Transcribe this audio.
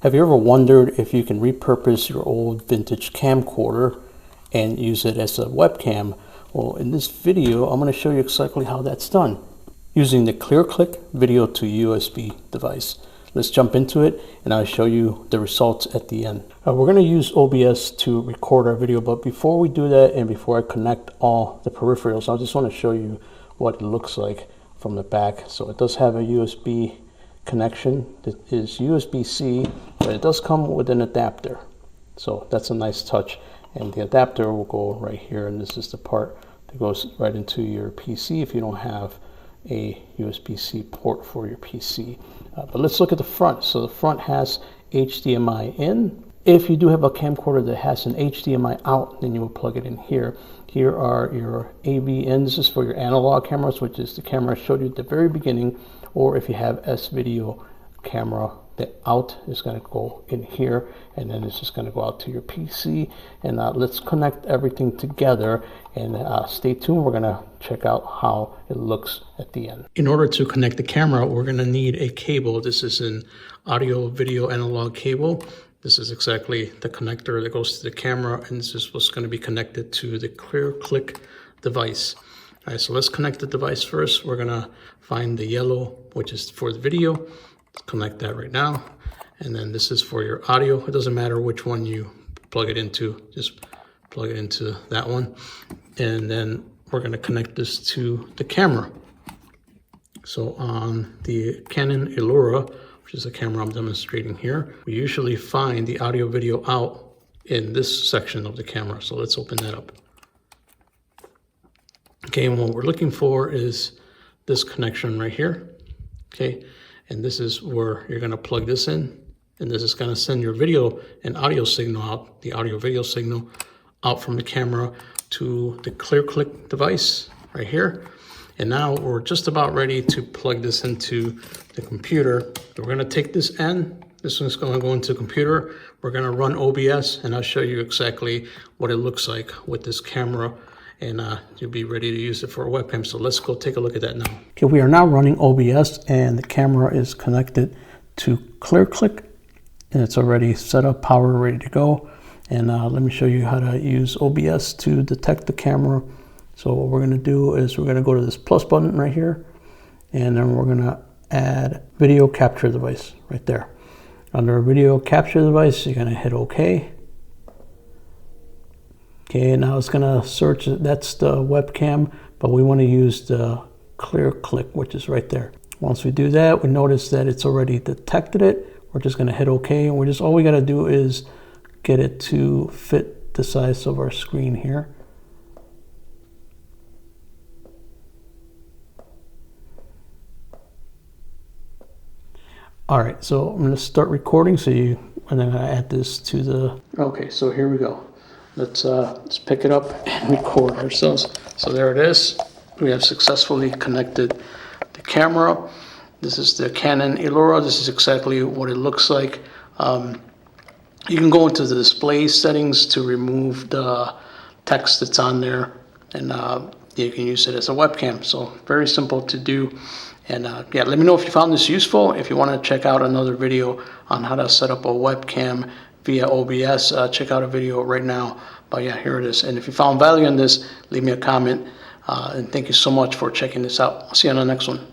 Have you ever wondered if you can repurpose your old vintage camcorder and use it as a webcam? Well, in this video, I'm going to show you exactly how that's done using the ClearClick video to USB device. Let's jump into it and I'll show you the results at the end. We're going to use OBS to record our video, but before we do that and before I connect all the peripherals, I just want to show you what it looks like from the back. So it does have a USB connection that is USB-C, but it does come with an adapter, so that's a nice touch. And the adapter will go right here, and this is the part that goes right into your PC if you don't have a USB-C port for your PC. But let's look at the front. So the front has HDMI in. If you do have a camcorder that has an HDMI out, then you will plug it in here. Here are your AV in. This is for your analog cameras, which is the camera I showed you at the very beginning. Or if you have S-video camera, the out is going to go in here, and then it's just going to go out to your PC. And let's connect everything together, and stay tuned. We're going to check out how it looks at the end. In order to connect the camera, we're going to need a cable. This is an audio video analog cable. This is exactly the connector that goes to the camera, and this is what's going to be connected to the ClearClick device. All right, so let's connect the device first. We're going to find the yellow, which is for the video. Let's connect that right now. And then this is for your audio. It doesn't matter which one you plug it into, just plug it into that one. And then we're going to connect this to the camera. So on the Canon Elura, which is the camera I'm demonstrating here, we usually find the audio video out in this section of the camera. So let's open that up. Okay, and what we're looking for is this connection right here. Okay, and this is where you're going to plug this in, and this is going to send your video and audio signal out, the audio video signal out from the camera to the ClearClick device right here. And now we're just about ready to plug this into the computer. We're going to take this end. This one's going to go into the computer. We're going to run OBS, and I'll show you exactly what it looks like with this camera, and you'll be ready to use it for a webcam. So let's go take a look at that now. Okay, we are now running OBS, and the camera is connected to ClearClick, and it's already set up, power ready to go. And let me show you how to use OBS to detect the camera. So what we're going to do is we're going to go to this plus button right here, and then we're going to add video capture device right there. Under video capture device, you're going to hit OK. Okay, now it's going to search, that's the webcam, but we want to use the ClearClick, which is right there. Once we do that, we notice that it's already detected it. We're just going to hit OK, and all we got to do is get it to fit the size of our screen here. All right, so I'm going to start recording, and then I'm going to add this to the. Okay, so here we go. Let's pick it up and record ourselves. So there it is. We have successfully connected the camera. This is the Canon Elura. This is exactly what it looks like. You can go into the display settings to remove the text that's on there, and you can use it as a webcam. So very simple to do. And yeah, let me know if you found this useful. If you want to check out another video on how to set up a webcam via OBS, check out a video right now. But yeah, here it is. And if you found value in this, leave me a comment. And thank you so much for checking this out. I'll see you on the next one.